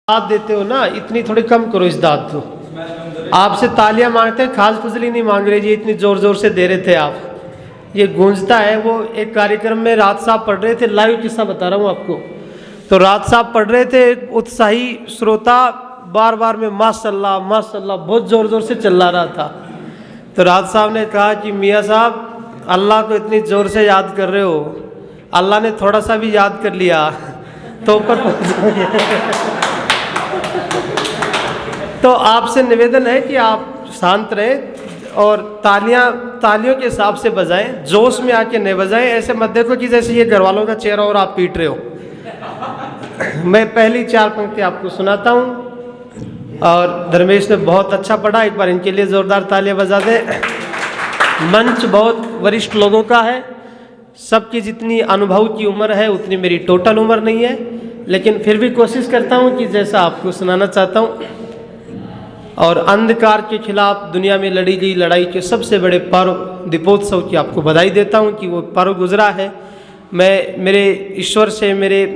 दाद देते हो ना, इतनी थोड़ी कम करो इस दाद को। आपसे तालियां मांगते हैं, खास फजली नहीं मांग रहे जी, इतनी जोर जोर से दे रहे थे आप, ये गूंजता है। वो एक कार्यक्रम में रात साहब पढ़ रहे थे, लाइव किस्सा बता रहा हूँ आपको। तो रात साहब पढ़ रहे थे, उत्साही श्रोता बार बार में माशाल्लाह माशाल्लाह बहुत जोर जोर से चिल्ला रहा था। तो रात साहब ने कहा कि मियाँ साहब, अल्लाह को इतनी जोर से याद कर रहे हो, अल्लाह ने थोड़ा सा भी याद कर लिया तो ऊपर पहुँच। तो आपसे निवेदन है कि आप शांत रहें और तालियों के हिसाब से बजाएं, जोश में आके नहीं बजाएं। ऐसे मत देखो कि जैसे ये घर वालों का चेहरा और आप पीट रहे हो। मैं पहली 4 पंक्ति आपको सुनाता हूँ और धर्मेश ने बहुत अच्छा पढ़ा, एक बार इनके लिए जोरदार तालियां बजा दें। मंच बहुत वरिष्ठ लोगों का है, सबकी जितनी अनुभव की उम्र है उतनी मेरी टोटल उम्र नहीं है, लेकिन फिर भी कोशिश करता हूँ कि जैसा आपको सुनाना चाहता हूँ। और अंधकार के खिलाफ दुनिया में लड़ी गई लड़ाई के सबसे बड़े पर्व दीपोत्सव की आपको बधाई देता हूँ कि वो पर्व गुजरा है। मैं मेरे ईश्वर से, मेरे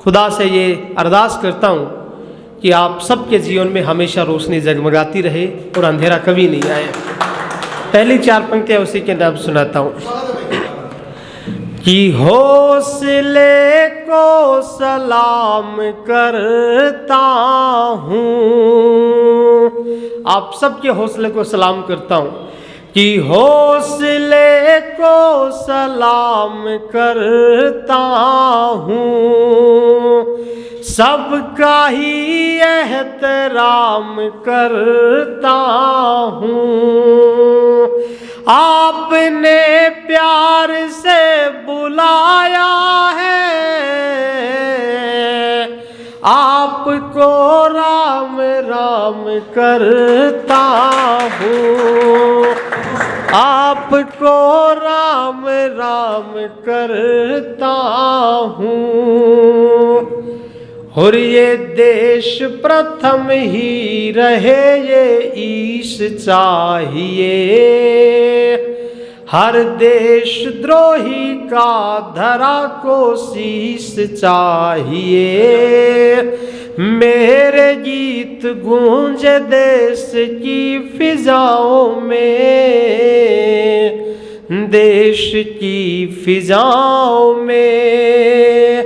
खुदा से ये अरदास करता हूँ कि आप सबके जीवन में हमेशा रोशनी जगमगाती रहे और अंधेरा कभी नहीं आए। पहली 4 पंक्तियाँ उसी के नाम सुनाता हूँ कि हौसले को सलाम करता हूँ, आप सबके हौसले को सलाम करता हूँ कि हौसले को सलाम करता हूँ, सबका ही एहतराम करता हूँ। आपने प्यार से बुलाया है, आपको राम राम करता हूँ, आपको राम राम करता हूँ। और ये देश प्रथम ही रहे ये ईश चाहिए, हर देश द्रोही का धरा को शीश चाहिए। मेरे गीत गूंजे देश की फिजाओं में, देश की फिजाओं में।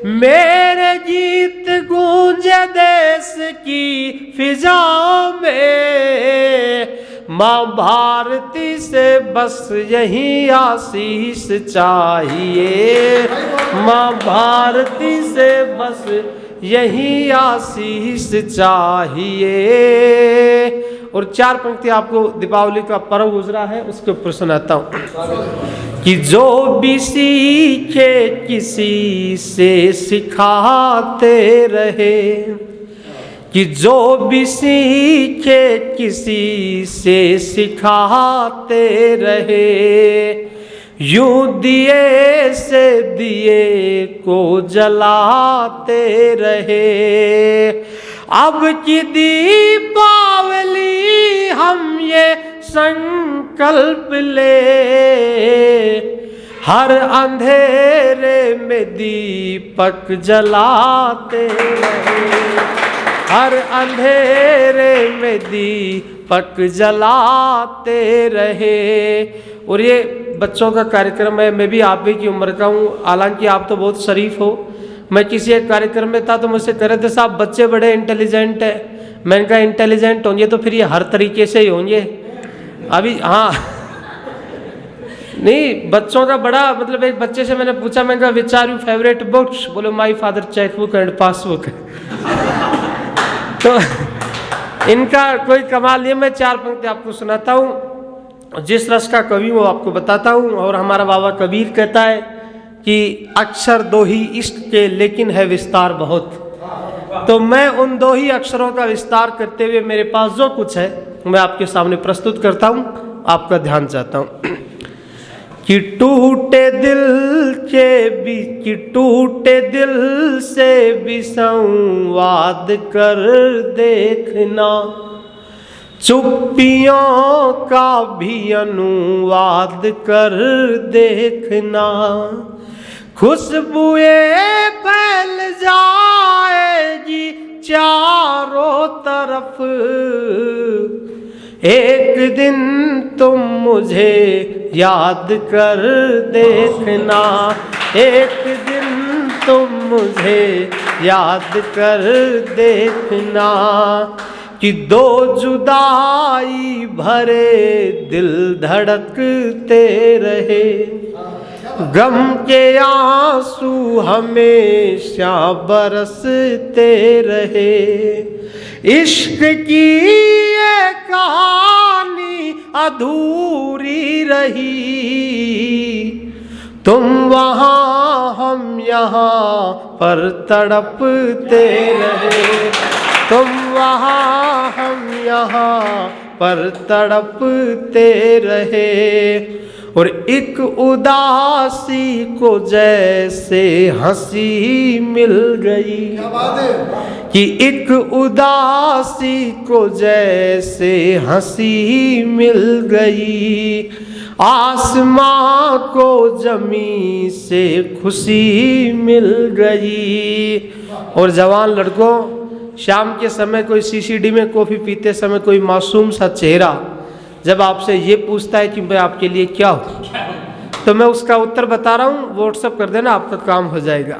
मेरे गीत गूंजे देश की फिजाओं में, माँ भारती से बस यही आशीष चाहिए, माँ भारती से बस यही आशीष चाहिए। और 4 पंक्ति आपको दीपावली का पर्व गुजरा है उसके ऊपर सुनाता हूँ कि जो भी सीखे किसी से सिखाते रहे, कि जो भी सीखे किसी से सिखाते रहे, यूं दिए से दिए को जलाते रहे। अब की दीपावली हम ये संकल्प ले, हर अंधेरे में दीपक जलाते रहे, हर अंधेरे में दीपक जलाते रहे। और ये बच्चों का कार्यक्रम है, मैं भी आप ही की उम्र का हूँ, हालांकि आप तो बहुत शरीफ हो। मैं किसी एक कार्यक्रम में था तो मुझसे कह रहे थे साहब बच्चे बड़े इंटेलिजेंट है। मैंने कहा इंटेलिजेंट होंगे तो फिर ये हर तरीके से ही होंगे। अभी हाँ नहीं, बच्चों का बड़ा मतलब, एक बच्चे से मैंने पूछा, मैंने कहा which are you favourite books, बोले my father chequebook and passbook. तो इनका कोई कमाल नहीं। मैं 4 पंक्ति आपको सुनाता हूँ, जिस रस का कवि वो आपको बताता हूँ। और हमारा बाबा कबीर कहता है कि अक्षर 2 ही इश्क के लेकिन है विस्तार बहुत। तो मैं उन 2 ही अक्षरों का विस्तार करते हुए मेरे पास जो कुछ है मैं आपके सामने प्रस्तुत करता हूँ, आपका ध्यान चाहता हूँ। कि टूटे दिल से भी संवाद कर देखना, चुप्पियों का भी अनुवाद कर देखना, खुशबुएं फैल जाएगी चारों तरफ। एक दिन तुम मुझे याद कर देखना, एक दिन तुम मुझे याद कर देखना, कि दो जुदाई भरे दिल धड़कते रहे, गम के आंसू हमेशा बरसते रहे। इश्क की ये कहानी अधूरी रही, तुम वहाँ हम यहाँ पर तड़पते रहे, तुम वहाँ हम यहाँ पर तड़पते रहे। और एक उदासी को जैसे हंसी मिल गई, क्या बात है? कि एक उदासी को जैसे हंसी मिल गई, आसमां को जमीन से खुशी मिल गई। और जवान लड़कों, शाम के समय कोई सीसीडी में कॉफ़ी पीते समय कोई मासूम सा चेहरा जब आपसे ये पूछता है कि मैं आपके लिए क्या हूँ, तो मैं उसका उत्तर बता रहा हूँ, व्हाट्सएप कर देना, आपका काम हो जाएगा।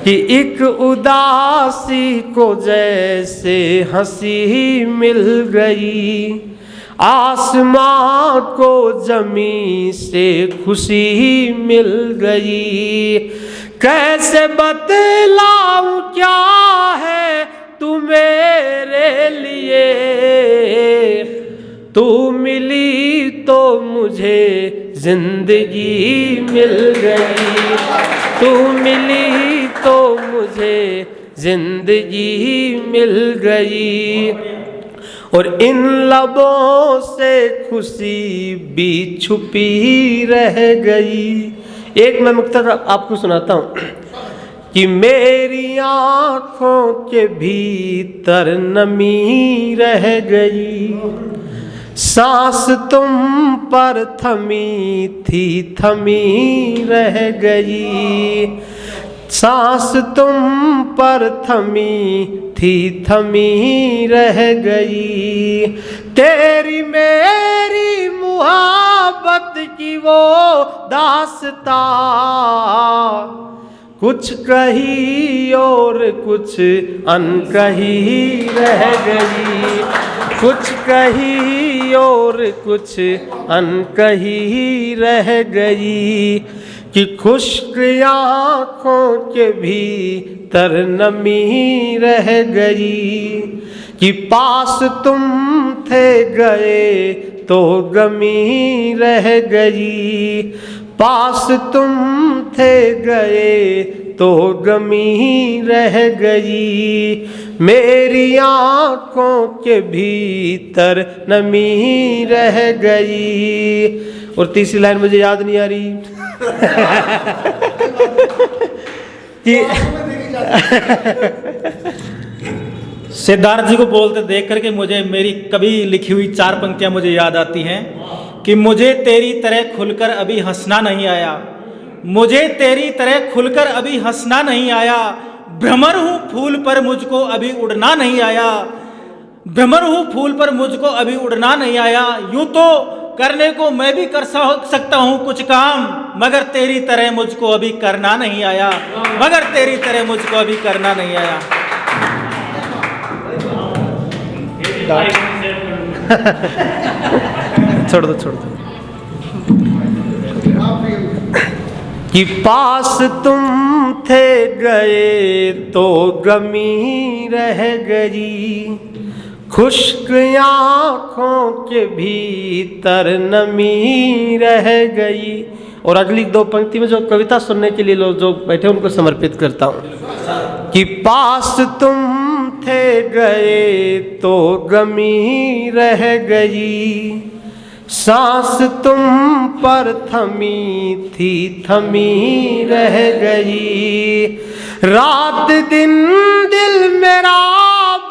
कि एक उदासी को जैसे हंसी मिल गई, आसमां को जमीन से खुशी मिल गई। कैसे बतलाऊं क्या है तू मेरे लिए, तू मिली तो मुझे जिंदगी मिल गई, तू मिली तो मुझे जिंदगी मिल गई। और इन लबों से खुशी भी छुपी रह गई। एक मैं मुक्तसर आपको सुनाता हूँ कि मेरी आँखों के भीतर नमी रह गई, सांस तुम पर थमी थी थमी रह गई, सांस तुम पर थमी थी थमी रह गई। तेरी मेरी मुहब्बत की वो दास्तां कुछ कही और कुछ अनकही रह गई, कुछ कही और कुछ अनकही रह गई। कि खुश्क आँखों के भीतर नमी रह गई, कि पास तुम थे गए तो गमी रह गई, पास तुम थे गए तो गमी रह गई। मेरी आँखों के भीतर नमी रह गई। और तीसरी लाइन मुझे याद नहीं आ रही कि सिद्धार्थ जी को बोलते देख करके मुझे मेरी कभी लिखी हुई 4 पंक्तियां मुझे याद आती हैं कि मुझे तेरी तरह खुलकर अभी हंसना नहीं आया, मुझे तेरी तरह खुलकर अभी हंसना नहीं आया, भ्रमर हूँ फूल पर मुझको अभी उड़ना नहीं आया, भ्रमर हूँ फूल पर मुझको अभी उड़ना नहीं आया। यूं तो करने को मैं भी कर सकता हूँ कुछ काम, मगर तेरी तरह मुझको अभी करना नहीं आया, मगर तेरी तरह मुझको अभी करना नहीं आया। छोड़ दो छोड़ दो। कि पास तुम थे गए तो गमी रह गई, खुश्क आँखों के भीतर नमी रह गई। और अगली 2 पंक्ति में जो कविता सुनने के लिए लोग जो बैठे उनको समर्पित करता हूँ कि पास तुम थे गए तो गमी रह गई, सांस तुम पर थमी थी थमी रह गई। रात दिन दिल मेरा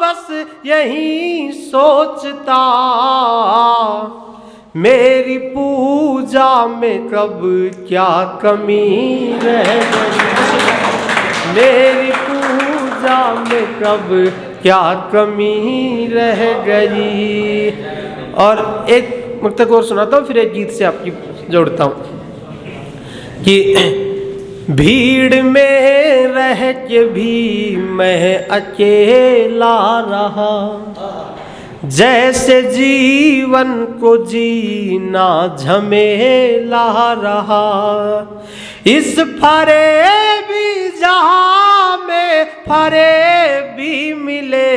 बस यही सोचता, मेरी पूजा में कब क्या कमी रह गई, मेरी पूजा में कब क्या कमी रह गई। और एक मुक्तक और सुनाता हूँ, फिर एक गीत से आपकी जोड़ता हूँ कि भीड़ में रह के भी मैं अकेला रहा, जैसे जीवन को जीना झमेला रहा। इस फरेबी जहां में फरेबी मिले,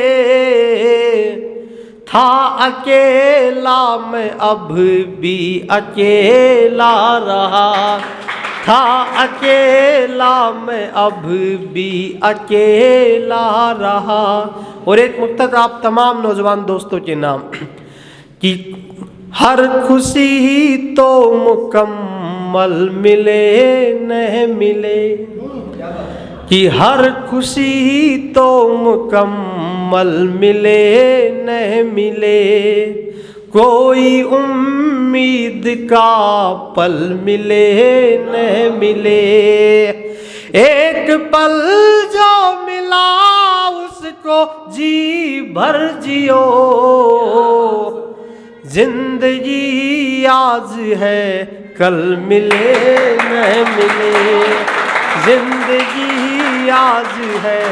था अकेला मैं अब भी अकेला रहा, था अकेला मैं अब भी अकेला रहा। और एक मुक्तक आप तमाम नौजवान दोस्तों के नाम कि हर खुशी तो मुकम्मल मिले न मिले, कि हर खुशी तो मुकम्मल मिले न मिले, कोई उम्मीद का पल मिले न मिले। एक पल जो मिला उसको जी भर जियो, जिंदगी आज है कल मिले न मिले, जिंदगी आज है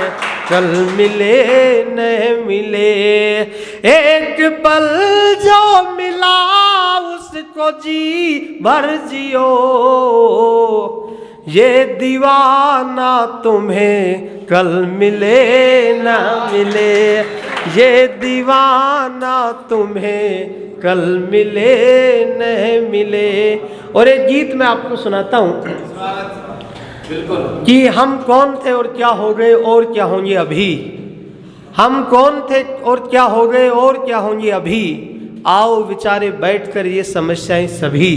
कल मिले न मिले। एक पल जो मिला उसको जी भर जियो, ये दीवाना तुम्हें कल मिले न मिले, ये दीवाना तुम्हें कल मिले न मिले। और एक गीत मैं आपको सुनाता हूँ कि हम कौन थे और क्या हो गए और क्या होंगे अभी। हम कौन थे और क्या हो गए और क्या होंगे अभी, आओ विचारे बैठकर ये समस्याएं सभी।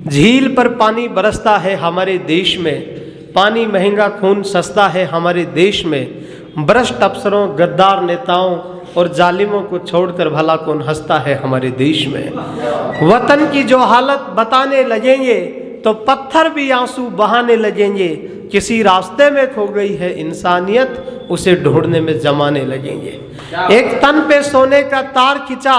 झील पर पानी बरसता है हमारे देश में, पानी महंगा खून सस्ता है हमारे देश में। भ्रष्ट अफसरों गद्दार नेताओं और जालिमों को छोड़कर भला कौन हंसता है हमारे देश में। वतन की जो हालत बताने लगेंगे तो पत्थर भी आंसू बहाने लगेंगे। किसी रास्ते में खो गई है इंसानियत, उसे ढूंढने में जमाने लगेंगे। एक तन पे सोने का तार खिंचा,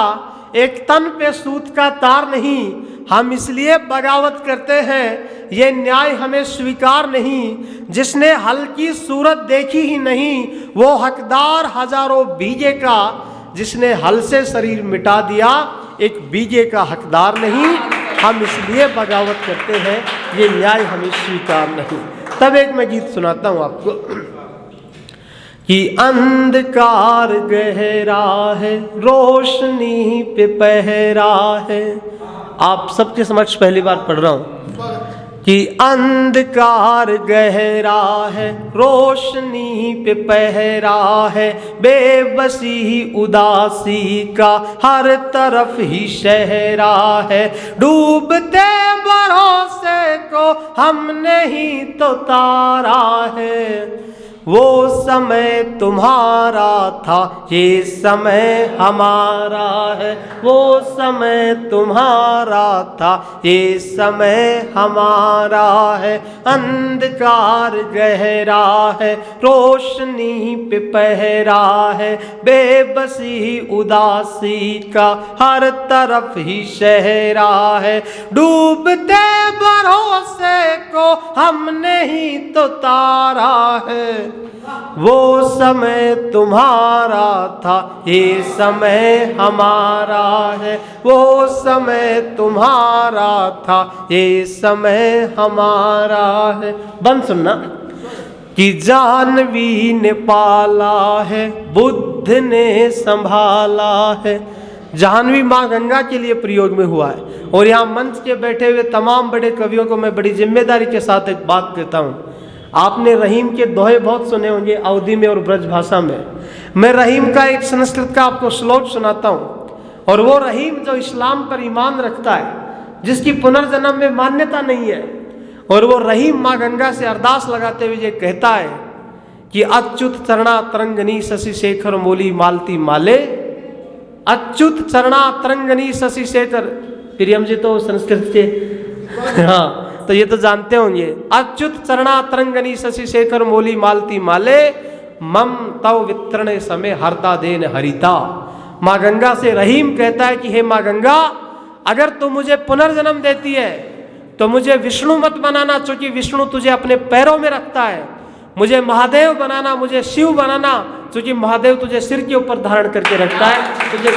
एक तन पे सूत का तार नहीं। हम इसलिए बगावत करते हैं, ये न्याय हमें स्वीकार नहीं। जिसने हल की सूरत देखी ही नहीं, वो हकदार हजारों बीजे का। जिसने हल से शरीर मिटा दिया, एक बीजे का हकदार नहीं। हम इसलिए बगावत करते हैं, ये न्याय हमें स्वीकार नहीं। तब एक मैं गीत सुनाता हूँ आपको कि अंधकार गहरा है, रोशनी पे पहरा है। आप सबके समक्ष पहली बार पढ़ रहा हूँ कि अंधकार गहरा है, रोशनी पे पहरा है। बेबसी उदासी का हर तरफ ही शहरा है। डूबते भरोसे को हमने ही तो तारा है। वो समय तुम्हारा था, ये समय हमारा है। वो समय तुम्हारा था, ये समय हमारा है। अंधकार गहरा है, रोशनी पे पहरा है। बेबसी उदासी का हर तरफ ही शहरा है। डूबते भरोसे को हमने ही तो तारा है। वो समय तुम्हारा था, ये समय हमारा है। वो समय तुम्हारा था, ये समय हमारा है। बंद सुनना कि जाह्नवी ने पाला है, बुद्ध ने संभाला है। जाह्नवी माँ गंगा के लिए प्रयोग में हुआ है। और यहाँ मंच के बैठे हुए तमाम बड़े कवियों को मैं बड़ी जिम्मेदारी के साथ एक बात कहता हूँ। आपने रहीम के दोहे बहुत सुने होंगे अवधी में और ब्रज भाषा में। मैं रहीम का एक संस्कृत का आपको श्लोक सुनाता हूँ। और वो रहीम जो इस्लाम पर ईमान रखता है, जिसकी पुनर्जन्म में मान्यता नहीं है, और वो रहीम माँ गंगा से अरदास लगाते हुए ये कहता है कि अच्युत चरणा तरंगनी शशि शेखर मोली मालती माले। अच्युत चरणा तरंगनी शशि शेखर, प्रियम जी तो संस्कृत के हाँ तो ये तो जानते होंगे। अच्युत चरणा तरंगनी शशि शेखर मोली मालती माले। मम तव वितरणे समय हरता देन हरिता। माँ गंगा से रहीम कहता है कि हे माँ गंगा, अगर तू मुझे पुनर्जन्म देती है तो मुझे विष्णु मत बनाना, चूंकि विष्णु तुझे अपने पैरों में रखता है। मुझे महादेव बनाना, मुझे शिव बनाना, चूंकि महादेव तुझे सिर के ऊपर धारण करके रखता है तुझे।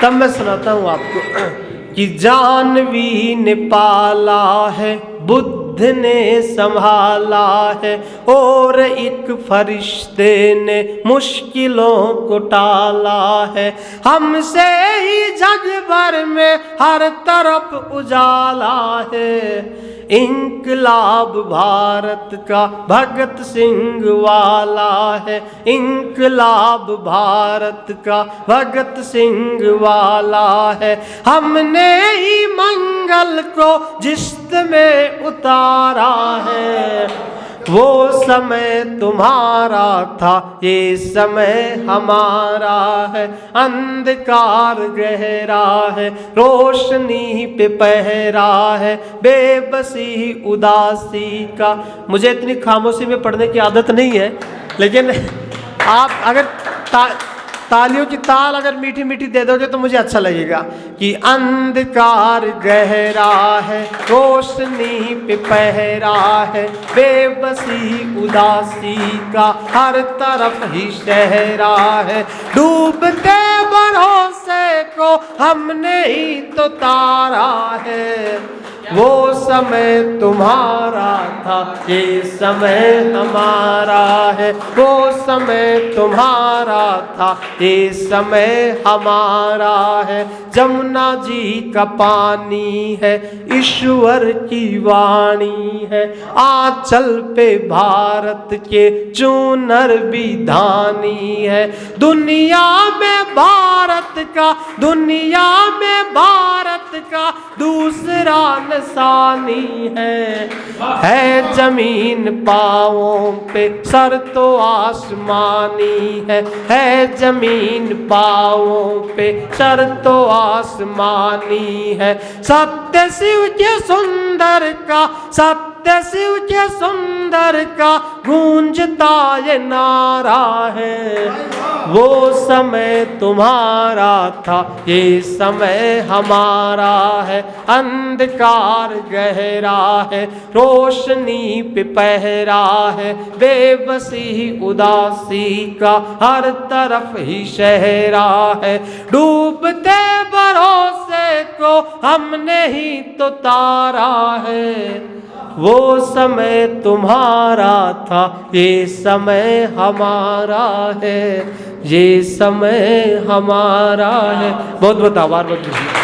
तब मैं सुनाता हूं आपको कि जानवी ने पाला है, बुद्ध ने संभाला है, और एक फरिश्ते ने मुश्किलों को टाला है। हमसे ही जग भर में हर तरफ उजाला है। इंकलाब भारत का भगत सिंह वाला है, इंकलाब भारत का भगत सिंह वाला है। हमने ही मंगल को जिस्त में उतारा है। वो समय तुम्हारा था, ये समय हमारा है। अंधकार गहरा है, रोशनी पे पहरा है, बेबसी उदासी का। मुझे इतनी खामोशी में पढ़ने की आदत नहीं है, लेकिन आप अगर तालियों की ताल अगर मीठी मीठी दे दोगे तो मुझे अच्छा लगेगा कि अंधकार गहरा है, रोशनी पे पहरा है, बेबसी उदासी का हर तरफ ही शहरा है। डूबते भरोसे को हमने ही तो तारा है। वो समय तुम्हारा था, ये समय हमारा है। वो समय तुम्हारा था, ये समय हमारा है। जमुना जी का पानी है, ईश्वर की वाणी है। आंचल पे भारत के चूनर भी धानी है। दुनिया में भारत का दूसरा निशानी है जमीन पाँवों पे, सर तो आसमानी है जमीन पाँवों पे, सर तो आसमानी है। सत्य शिव के सुंदर का, सत्य शिव के सुंदर का गूंजता ये नारा है। वो समय तुम्हारा था, ये समय हमारा है। अंधकार गहरा है, रोशनी पे पहरा है, बेबसी उदासी का हर तरफ ही शहरा है। डूबते भरोसे को हमने ही तो तारा है। वो समय तुम्हारा था, ये समय हमारा है, ये समय हमारा है। बहुत बहुत आभार। बहुत